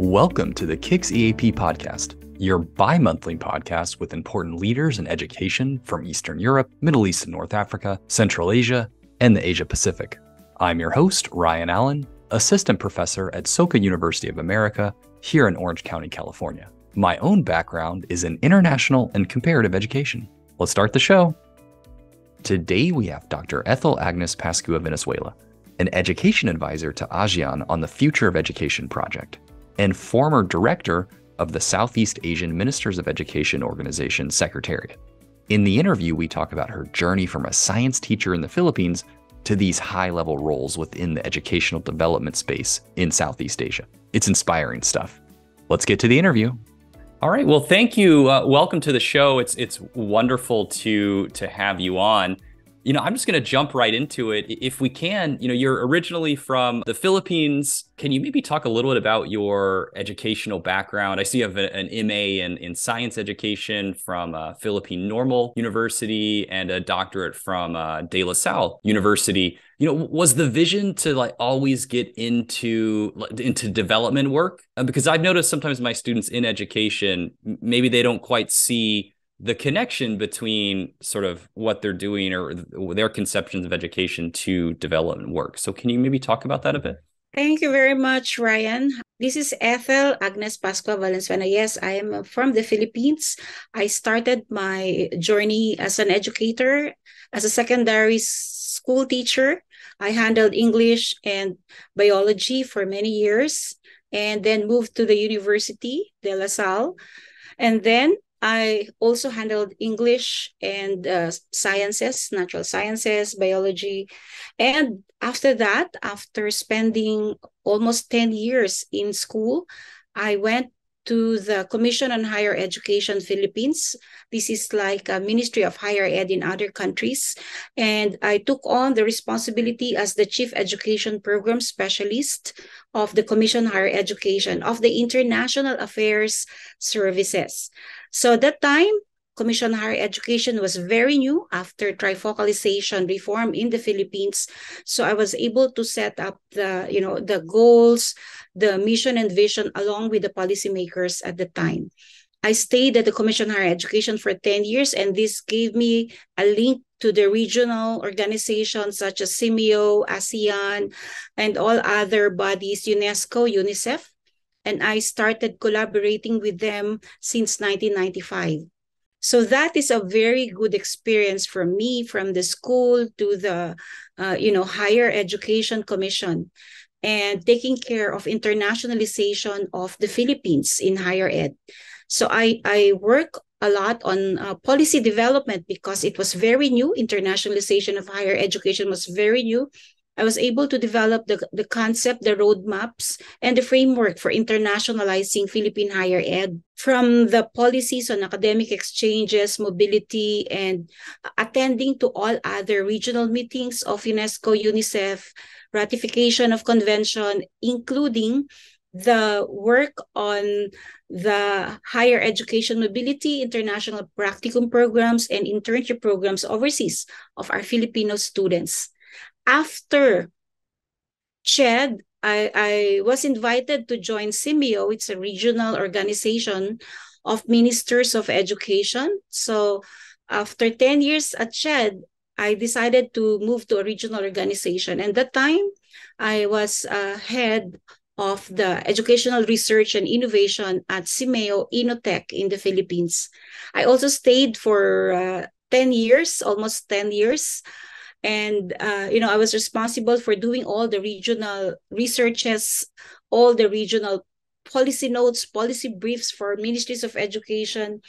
Welcome to the KIX EAP Podcast, your bi-monthly podcast with important leaders in education from Eastern Europe, Middle East and North Africa, Central Asia, and the Asia Pacific. I'm your host, Ryan Allen, Assistant Professor at Socio University of America here in Orange County, California. My own background is in international and comparative education. Let's start the show. Today we have Dr. Ethel Agnes Pascua-Valenzuela, an education advisor to ASEAN on the Future of Education project, and former director of the Southeast Asian Ministers of Education Organization Secretariat. In the interview, we talk about her journey from a science teacher in the Philippines to these high-level roles within the educational development space in Southeast Asia. It's inspiring stuff. Let's get to the interview. All right. Well, thank you. Welcome to the show. It's wonderful to have you on. I'm just going to jump right into it. If we can, you're originally from the Philippines. Can you maybe talk a little bit about your educational background? I see you have an MA in science education from Philippine Normal University and a doctorate from De La Salle University. Was the vision to always get into development work? Because I've noticed sometimes my students in education, maybe they don't quite see the connection between sort of what they're doing or their conceptions of education to development work. So can you maybe talk about that a bit? Thank you very much, Ryan. This is Ethel Agnes Pascua-Valenzuela. Yes, I am from the Philippines. I started my journey as an educator, as a secondary school teacher. I handled English and biology for many years and then moved to the university, De La Salle. And then I also handled English and sciences, natural sciences, biology. And after that, after spending almost 10 years in school, I went to the Commission on Higher Education Philippines. This is like a Ministry of Higher Ed in other countries. And I took on the responsibility as the Chief Education Program Specialist of the Commission on Higher Education of the International Affairs Services. So at that time, Commission on Higher Education was very new after trifocalization reform in the Philippines. So I was able to set up the goals, the mission and vision along with the policymakers at the time. I stayed at the Commission on Higher Education for 10 years, and this gave me a link to the regional organizations such as SEAMEO, ASEAN, and all other bodies, UNESCO, UNICEF. And I started collaborating with them since 1995. So that is a very good experience for me, from the school to the Higher Education Commission, and taking care of internationalization of the Philippines in higher ed. So I work a lot on policy development because it was very new. Internationalization of higher education was very new. I was able to develop the concept, the roadmaps, and the framework for internationalizing Philippine higher ed, from the policies on academic exchanges, mobility, and attending to all other regional meetings of UNESCO, UNICEF, ratification of convention, including the work on the higher education mobility, international practicum programs, and internship programs overseas of our Filipino students. After CHED, I was invited to join SEAMEO. It's a regional organization of ministers of education. So after 10 years at CHED, I decided to move to a regional organization. And at that time, I was head of the educational research and innovation at SEAMEO Inotech in the Philippines. I also stayed for 10 years, almost 10 years. And, I was responsible for doing all the regional researches, all the regional policy notes, policy briefs for ministries of education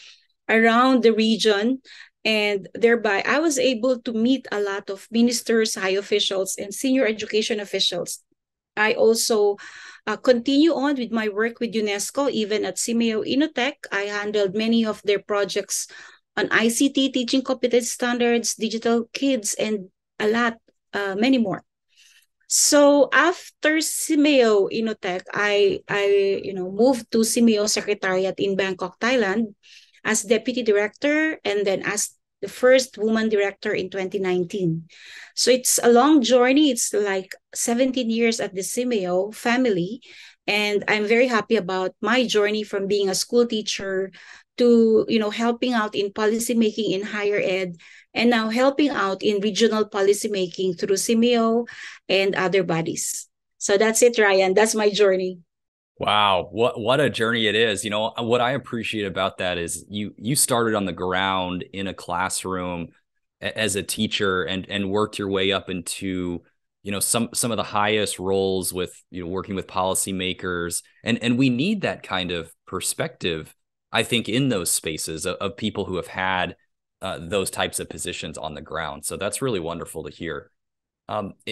around the region. And thereby, I was able to meet a lot of ministers, high officials, and senior education officials. I also continue on with my work with UNESCO, even at SEAMEO Inotech. I handled many of their projects on ICT, teaching competence standards, digital kids, and many more. So after SEAMEO Inotech, I moved to SEAMEO Secretariat in Bangkok, Thailand, as deputy director, and then as the first woman director in 2019. So it's a long journey. It's like 17 years at the SEAMEO family. And I'm very happy about my journey from being a school teacher to, helping out in policymaking in higher ed, and now helping out in regional policymaking through SEAMEO and other bodies. So that's it, Ryan. That's my journey. Wow, what a journey it is. What I appreciate about that is you started on the ground in a classroom as a teacher and worked your way up into some of the highest roles with working with policymakers, and we need that kind of perspective, I think, in those spaces of people who have had those types of positions on the ground. So that's really wonderful to hear.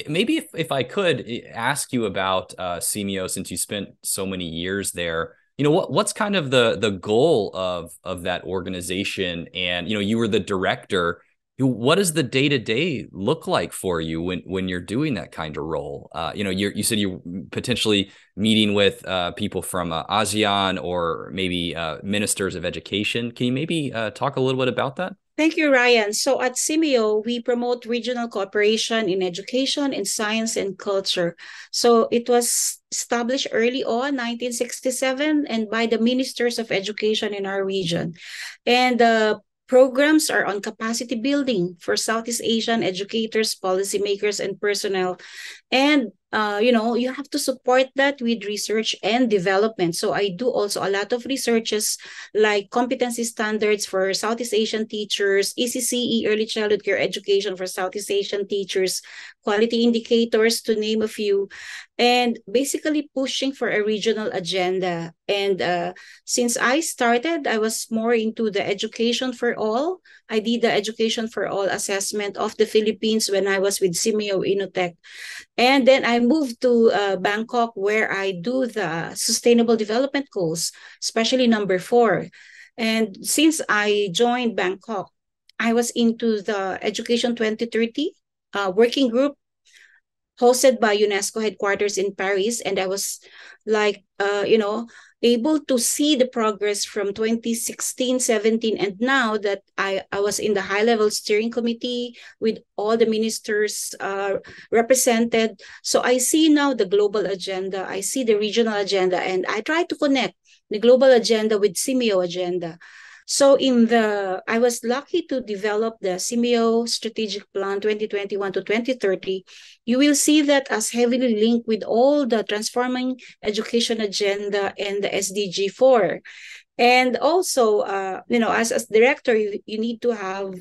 Maybe if I could ask you about SEAMEO, since you spent so many years there, what's kind of the goal of that organization? And you were the director. What does the day-to-day look like for you when you're doing that kind of role? You said you're potentially meeting with people from ASEAN or maybe ministers of education. Can you maybe talk a little bit about that? Thank you, Ryan. So at SEAMEO, we promote regional cooperation in education, in science, and culture. So it was established early on, 1967, and by the ministers of education in our region. And the programs are on capacity building for Southeast Asian educators, policymakers, and personnel. And you have to support that with research and development. So I do also a lot of researches like competency standards for Southeast Asian teachers, ECCE, early childhood care education for Southeast Asian teachers, quality indicators, to name a few, and basically pushing for a regional agenda. And since I started, I was more into the education for all. I did the education for all assessment of the Philippines when I was with SEAMEO Innotech. And then I moved to Bangkok, where I do the Sustainable Development Goals, especially number 4. And since I joined Bangkok, I was into the Education 2030 working group hosted by UNESCO headquarters in Paris. And I was like, able to see the progress from 2016, 17, and now that I was in the high-level steering committee with all the ministers represented. So I see now the global agenda, I see the regional agenda, and I try to connect the global agenda with SEAMEO agenda. So I was lucky to develop the SEAMEO Strategic Plan 2021 to 2030. You will see that as heavily linked with all the transforming education agenda and the SDG 4. And also, as director, you need to have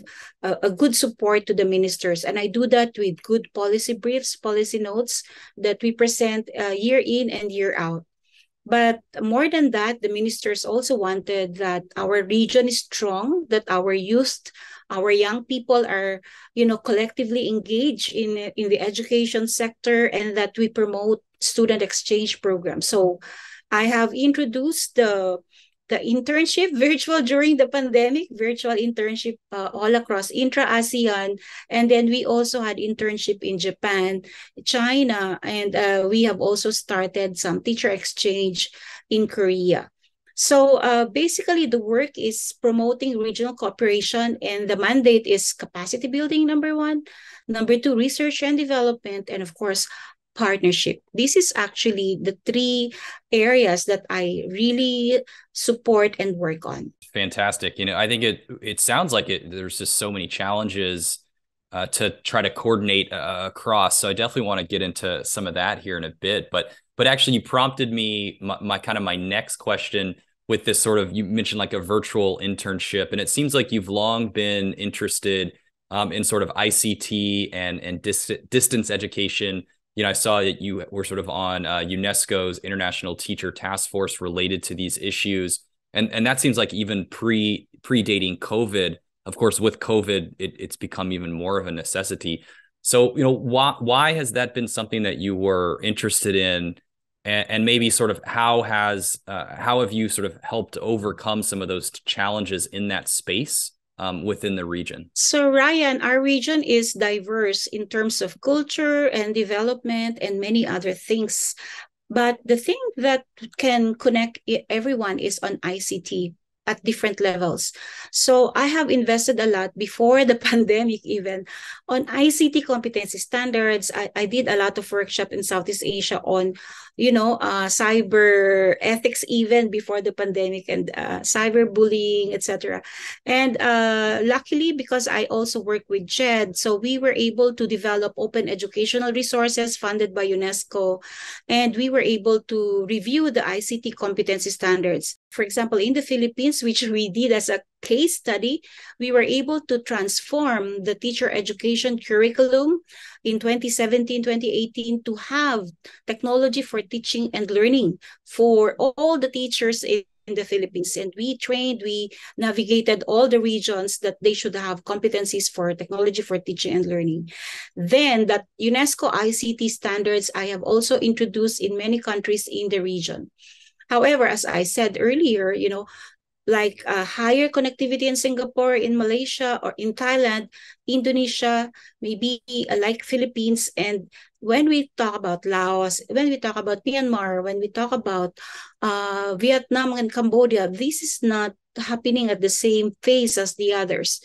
a good support to the ministers. And I do that with good policy briefs, policy notes that we present year in and year out. But more than that, the ministers also wanted that our region is strong, that our youth, our young people are, collectively engaged in the education sector, and that we promote student exchange programs. So I have introduced the internship virtual during the pandemic, virtual internship all across intra-ASEAN. And then we also had internship in Japan, China, and we have also started some teacher exchange in Korea. So basically the work is promoting regional cooperation, and the mandate is capacity building, number 1. Number 2, research and development, and of course, partnership. This is actually the 3 areas that I really support and work on. Fantastic. I think it sounds like there's just so many challenges to try to coordinate across. So I definitely want to get into some of that here in a bit. But actually, you prompted me my next question with this sort of, you mentioned like a virtual internship, and it seems like you've long been interested in sort of ICT and distance education. I saw that you were sort of on UNESCO's International Teacher Task Force related to these issues. And that seems like even predating COVID. Of course, with COVID, it's become even more of a necessity. So, why has that been something that you were interested in? And maybe sort of how have you sort of helped overcome some of those challenges in that space within the region? So Ryan, our region is diverse in terms of culture and development and many other things. But the thing that can connect everyone is on ICT. at different levels. So I have invested a lot before the pandemic even on ICT competency standards. I did a lot of workshop in Southeast Asia on, cyber ethics even before the pandemic, and cyber bullying, etc. And luckily, because I also work with JED, so we were able to develop open educational resources funded by UNESCO, and we were able to review the ICT competency standards. For example, in the Philippines, which we did as a case study, we were able to transform the teacher education curriculum in 2017-2018 to have technology for teaching and learning for all the teachers in the Philippines. And we navigated all the regions that they should have competencies for technology for teaching and learning. Then that UNESCO ICT standards I have also introduced in many countries in the region. However, as I said earlier, like higher connectivity in Singapore, in Malaysia, or in Thailand, Indonesia, maybe like Philippines. And when we talk about Laos, when we talk about Myanmar, when we talk about Vietnam and Cambodia, this is not happening at the same pace as the others.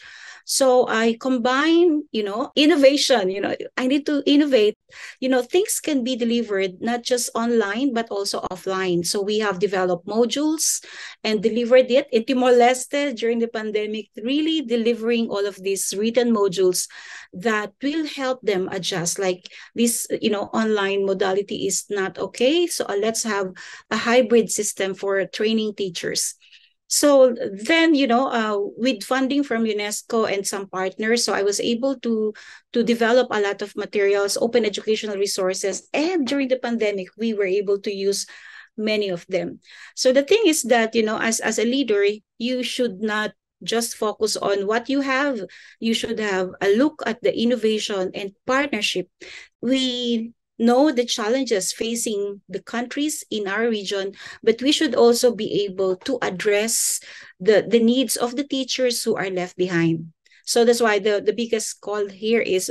So I combine, innovation, I need to innovate. Things can be delivered not just online, but also offline. So we have developed modules and delivered it in Timor-Leste during the pandemic, really delivering all of these written modules that will help them adjust. Like this, online modality is not okay. So let's have a hybrid system for training teachers. So then, with funding from UNESCO and some partners, so I was able to develop a lot of materials, open educational resources, and during the pandemic, we were able to use many of them. So the thing is that, as a leader, you should not just focus on what you have. You should have a look at the innovation and partnership. We know the challenges facing the countries in our region, but we should also be able to address the needs of the teachers who are left behind. So that's why the biggest call here is,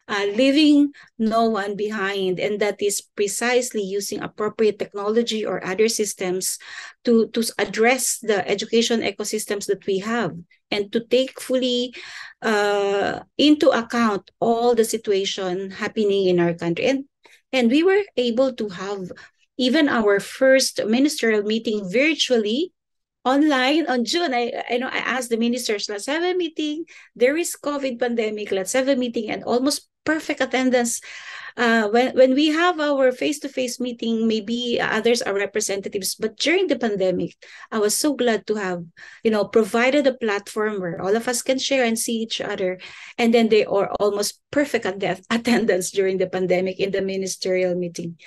leaving no one behind. And that is precisely using appropriate technology or other systems to address the education ecosystems that we have, and to take fully into account all the situation happening in our country. And we were able to have even our first ministerial meeting virtually online on June. I asked the ministers, let's have a meeting. There is COVID pandemic. Let's have a meeting, and almost perfect attendance. When we have our face-to-face meeting, maybe others are representatives, but during the pandemic, I was so glad to have, provided a platform where all of us can share and see each other. And then they are almost perfect attendance during the pandemic in the ministerial meeting.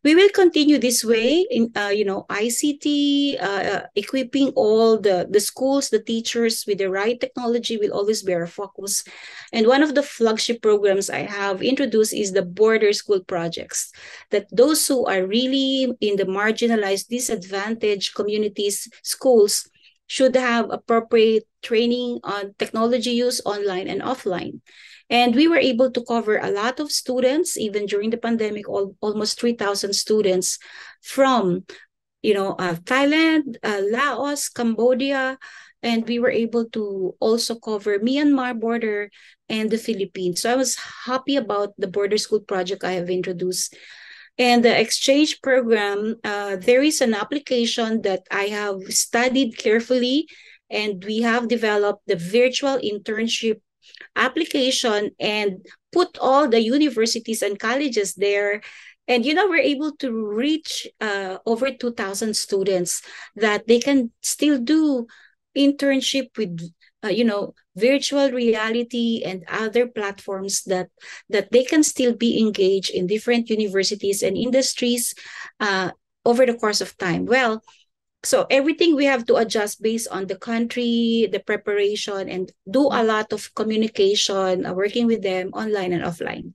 We will continue this way in, ICT, equipping all the schools, the teachers with the right technology will always be our focus. And one of the flagship programs I have introduced is the border school projects, that those who are really in the marginalized, disadvantaged communities, schools, should have appropriate training on technology use online and offline. And we were able to cover a lot of students, even during the pandemic, almost 3,000 students from, Thailand, Laos, Cambodia, and we were able to also cover Myanmar border and the Philippines. So I was happy about the border school project I have introduced. And the exchange program, there is an application that I have studied carefully, and we have developed the virtual internship application and put all the universities and colleges there. And, we're able to reach over 2,000 students that they can still do internship with, virtual reality and other platforms that they can still be engaged in different universities and industries over the course of time. Well, so everything we have to adjust based on the country, the preparation, and do a lot of communication, working with them online and offline.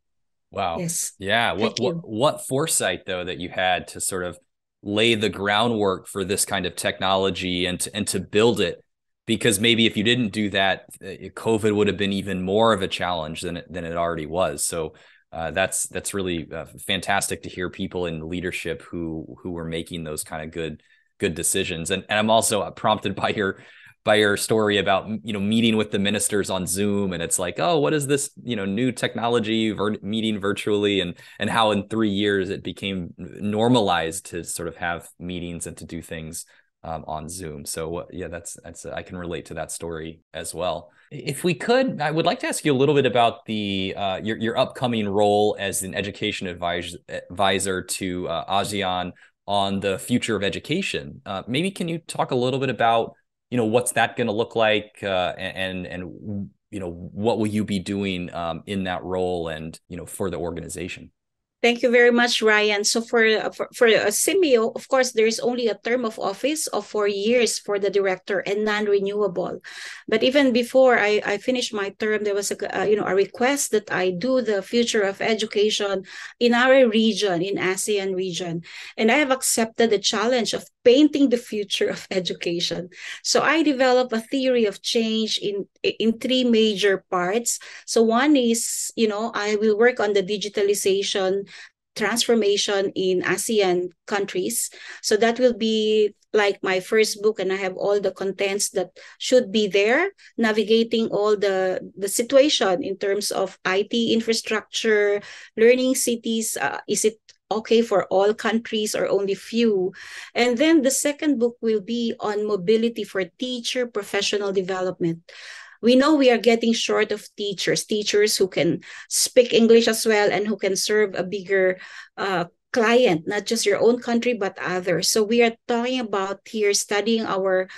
Wow. Yes. Yeah. What foresight, though, that you had to sort of lay the groundwork for this kind of technology and to build it, because maybe if you didn't do that, COVID would have been even more of a challenge than it already was. So that's really fantastic to hear people in leadership who were making those kind of good good decisions. And I'm also prompted by your story about, meeting with the ministers on Zoom, and it's like, oh, what is this, new technology meeting virtually, and how in 3 years it became normalized to sort of have meetings and to do things on Zoom. So yeah, that's I can relate to that story as well. If we could, I would like to ask you a little bit about the your upcoming role as an education advisor to ASEAN on the future of education. Maybe can you talk a little bit about what's that going to look like, and what will you be doing in that role and for the organization? Thank you very much, Ryan. So for SEAMEO, of course, there is only a term of office of 4 years for the director and non-renewable. But even before I finished my term, there was a request that I do the future of education in our region, in ASEAN region, and I have accepted the challenge of painting the future of education. So I developed a theory of change in 3 major parts. So one is, I will work on the digitalization transformation in ASEAN countries. So that will be like my first book, and I have all the contents that should be there, navigating all the situation in terms of IT infrastructure, learning cities. Is it okay for all countries or only few? And then the second book will be on mobility for teacher professional development. We know we are getting short of teachers who can speak English as well and who can serve a bigger client, not just your own country, but others. So we are talking about here studying our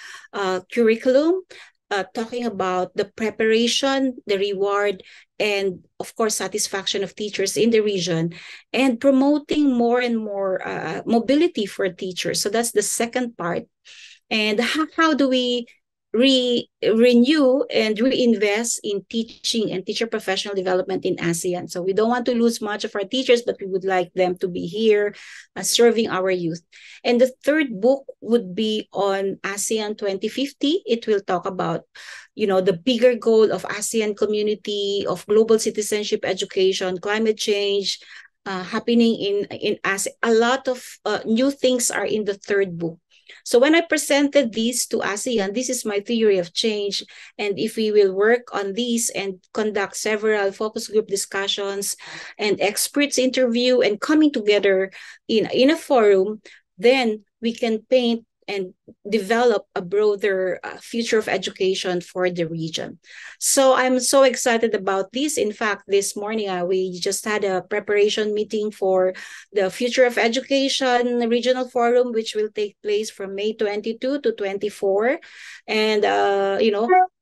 curriculum, talking about the preparation, the reward, and of course, satisfaction of teachers in the region, and promoting more and more mobility for teachers. So that's the second part. And how do we renew and reinvest in teaching and teacher professional development in ASEAN? So we don't want to lose much of our teachers, but we would like them to be here serving our youth. And the third book would be on ASEAN 2050. It will talk about, the bigger goal of ASEAN community, of global citizenship, education, climate change, happening in ASEAN. A lot of new things are in the third book. So when I presented these to ASEAN, this is my theory of change. And if we will work on these and conduct several focus group discussions and experts interview and coming together in a forum, then we can paint and develop a broader future of education for the region. So I'm so excited about this. In fact, this morning, we just had a preparation meeting for the Future of Education Regional Forum, which will take place from May 22 to 24. And,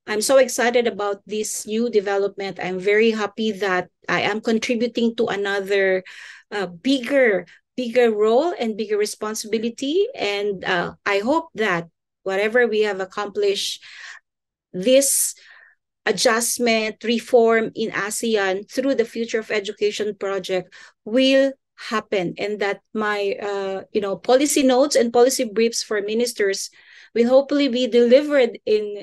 I'm so excited about this new development. I'm very happy that I am contributing to another bigger role and bigger responsibility. And I hope that whatever we have accomplished, this adjustment, reform in ASEAN through the Future of Education project will happen, and that my policy notes and policy briefs for ministers will hopefully be delivered in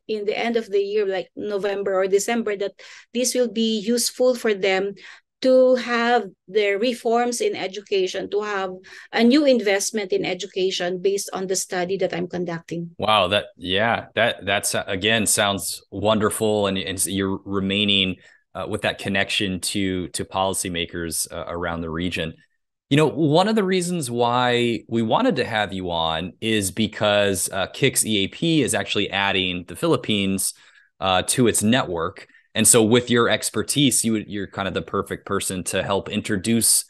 the end of the year, like November or December, that this will be useful for them to have their reforms in education, to have a new investment in education based on the study that I'm conducting. Wow, that's again sounds wonderful, and you're remaining with that connection to policymakers around the region. One of the reasons why we wanted to have you on is because KIX EAP is actually adding the Philippines to its network. And so with your expertise, you're kind of the perfect person to help introduce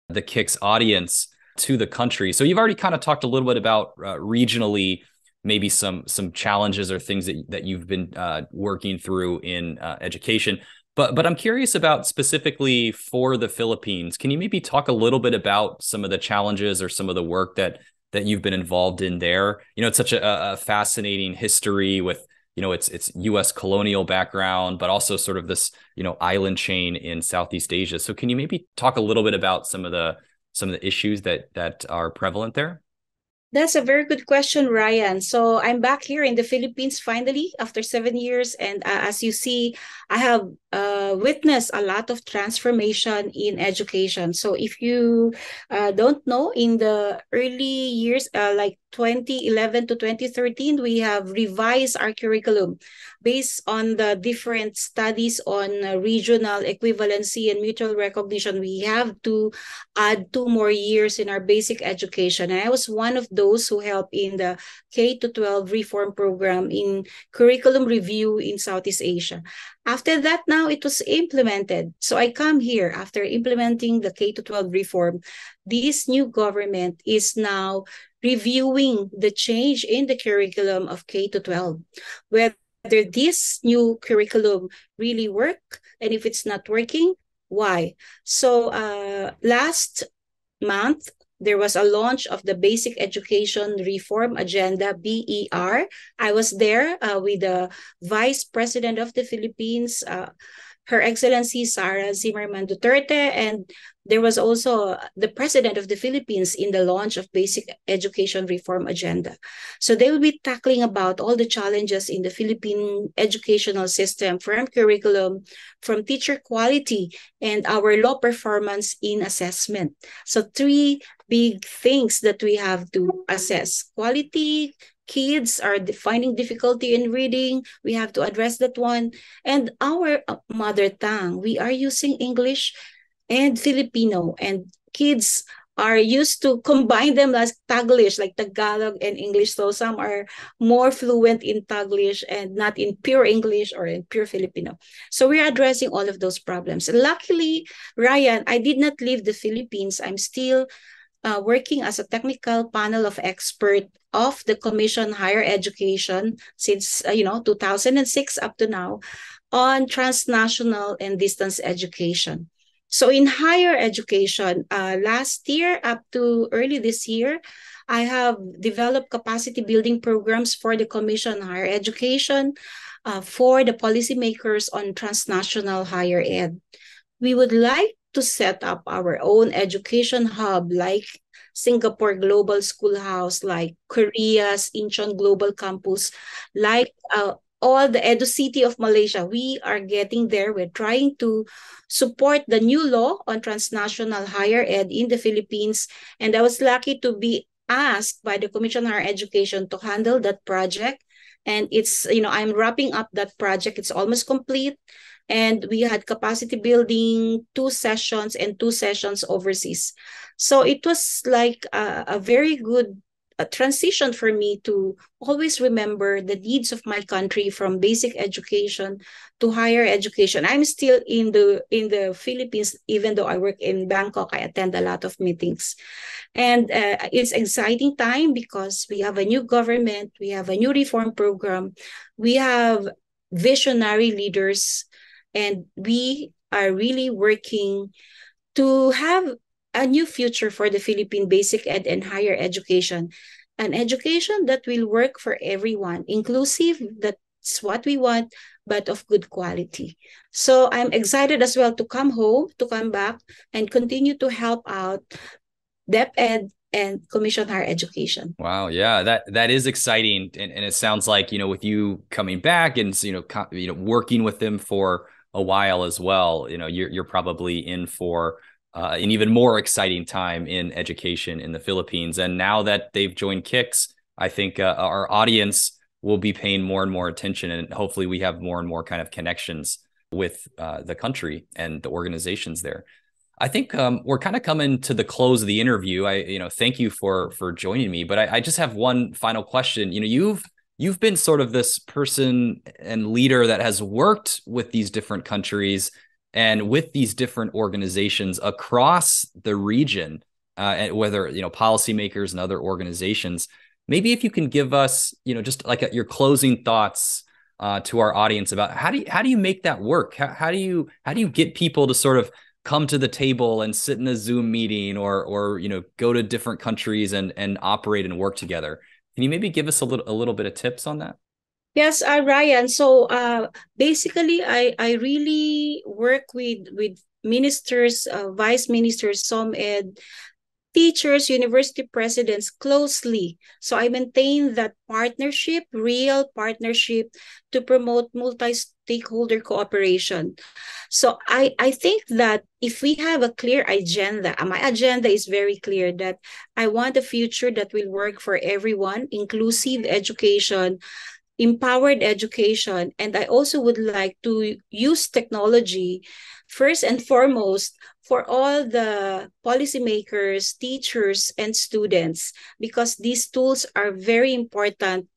the KIX audience to the country. So you've already kind of talked a little bit about regionally, maybe some challenges or things that you've been working through in education. But I'm curious about specifically for the Philippines. Can you maybe talk a little bit about some of the challenges or some of the work that you've been involved in there? It's such a fascinating history with it's U.S. colonial background, but also sort of this, island chain in Southeast Asia. So can you maybe talk a little bit about some of the issues that are prevalent there? That's a very good question, Ryan. So I'm back here in the Philippines finally after 7 years. And as you see, I have witnessed a lot of transformation in education. So if you don't know, in the early years, like 2011 to 2013, we have revised our curriculum based on the different studies on regional equivalency and mutual recognition. We have to add 2 more years in our basic education. And I was one of those who helped in the K-12 reform program in curriculum review in Southeast Asia. After that, now it was implemented. So I come here after implementing the K-12 reform. This new government is now reviewing the change in the curriculum of K-12, whether this new curriculum really work, and if it's not working, why? So last month, there was a launch of the Basic Education Reform Agenda, BER. I was there with the Vice President of the Philippines, Her Excellency Sara Zimmerman Duterte, and there was also the President of the Philippines in the launch of Basic Education Reform Agenda. So they will be tackling about all the challenges in the Philippine educational system, from curriculum, from teacher quality, and our low performance in assessment. So 3 big things that we have to assess: quality. Kids are finding difficulty in reading. We have to address that one. And our mother tongue, we are using English and Filipino, and kids are used to combine them as Taglish, like Tagalog and English. So some are more fluent in Taglish and not in pure English or in pure Filipino. So we're addressing all of those problems. Luckily, Ryan, I did not leave the Philippines. I'm still working as a technical panel of expert of the Commission Higher Education since 2006 up to now on transnational and distance education. So in higher education, last year up to early this year, I have developed capacity building programs for the Commission Higher Education for the policymakers on transnational higher ed. We would like to set up our own education hub like Singapore Global Schoolhouse, like Korea's Incheon Global Campus, like all the Edu City of Malaysia. We are getting there. We're trying to support the new law on transnational higher ed in the Philippines. And I was lucky to be asked by the Commission on Higher Education to handle that project. And it's, I'm wrapping up that project. It's almost complete. And we had capacity building 2 sessions and 2 sessions overseas. So it was like a very good transition for me to always remember the needs of my country, from basic education to higher education. I'm still in the Philippines, even though I work in Bangkok. I attend a lot of meetings. And it's exciting time because we have a new government, we have a new reform program, we have visionary leaders, and we are really working to have a new future for the Philippine basic ed and higher education. An education that will work for everyone, inclusive, that's what we want, but of good quality. So I'm excited as well to come home, to come back, and continue to help out DepEd and Commission Higher Education. Wow, yeah, that is exciting, and it sounds like with you coming back and working with them for a while as well, you're probably in for an even more exciting time in education in the Philippines. And now that they've joined KIX, I think our audience will be paying more and more attention, and hopefully we have more and more kind of connections with the country and the organizations there. I think we're kind of coming to the close of the interview. Thank you for joining me, but I just have one final question. You've been sort of this person and leader that has worked with these different countries and with these different organizations across the region, whether policymakers and other organizations. Maybe if you can give us, just like your closing thoughts to our audience about how do you make that work? How do you get people to sort of come to the table and sit in a Zoom meeting or go to different countries and operate and work together? Can you maybe give us a little bit of tips on that? Yes, Ryan. So basically, I really work with ministers, vice ministers, SOMED, teachers, university presidents closely. So I maintain that partnership, real partnership, to promote multi-stakeholder cooperation. So I think that if we have a clear agenda, my agenda is very clear, that I want a future that will work for everyone, inclusive education, empowered education, and I also would like to use technology first and foremost for all the policymakers, teachers, and students, because these tools are very important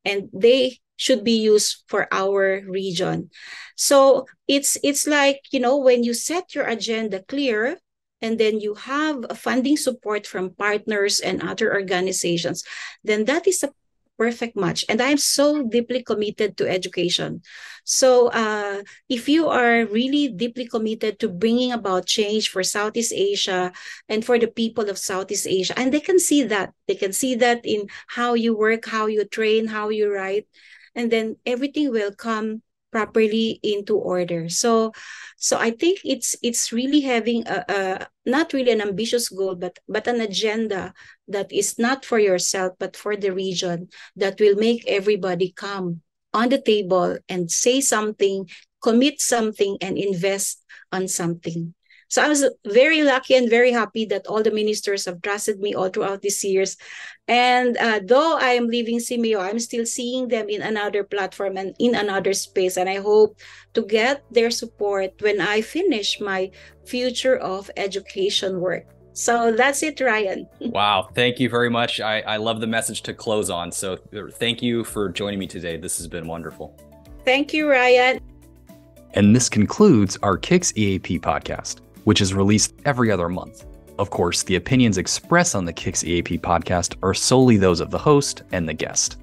and they should be used for our region. So it's like, when you set your agenda clear, and then you have a funding support from partners and other organizations, then that is a perfect match. And I'm so deeply committed to education. So if you are really deeply committed to bringing about change for Southeast Asia and for the people of Southeast Asia, and they can see that in how you work, how you train, how you write, and then everything will come properly into order. So I think it's really having a not really an ambitious goal, but an agenda that is not for yourself but for the region, that will make everybody come on the table and say something, commit something, and invest on something. So I was very lucky and very happy that all the ministers have trusted me all throughout these years. And though I am leaving SEAMEO, I'm still seeing them in another platform and in another space. And I hope to get their support when I finish my future of education work. So that's it, Ryan. Wow. Thank you very much. I love the message to close on. So thank you for joining me today. This has been wonderful. Thank you, Ryan. And this concludes our KIX EAP podcast, which is released every other month. Of course, the opinions expressed on the KIX EAP podcast are solely those of the host and the guest.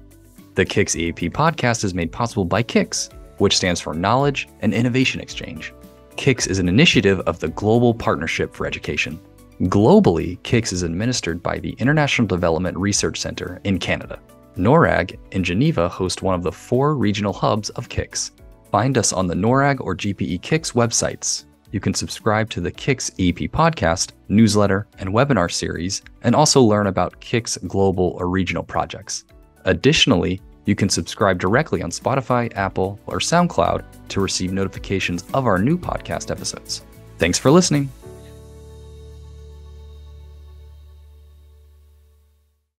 The KIX EAP podcast is made possible by KIX, which stands for Knowledge and Innovation Exchange. KIX is an initiative of the Global Partnership for Education. Globally, KIX is administered by the International Development Research Center in Canada. NORAG in Geneva hosts one of the 4 regional hubs of KIX. Find us on the NORAG or GPE KIX websites. You can subscribe to the KIX EAP podcast, newsletter, and webinar series, and also learn about KIX global or regional projects. Additionally, you can subscribe directly on Spotify, Apple, or SoundCloud to receive notifications of our new podcast episodes. Thanks for listening.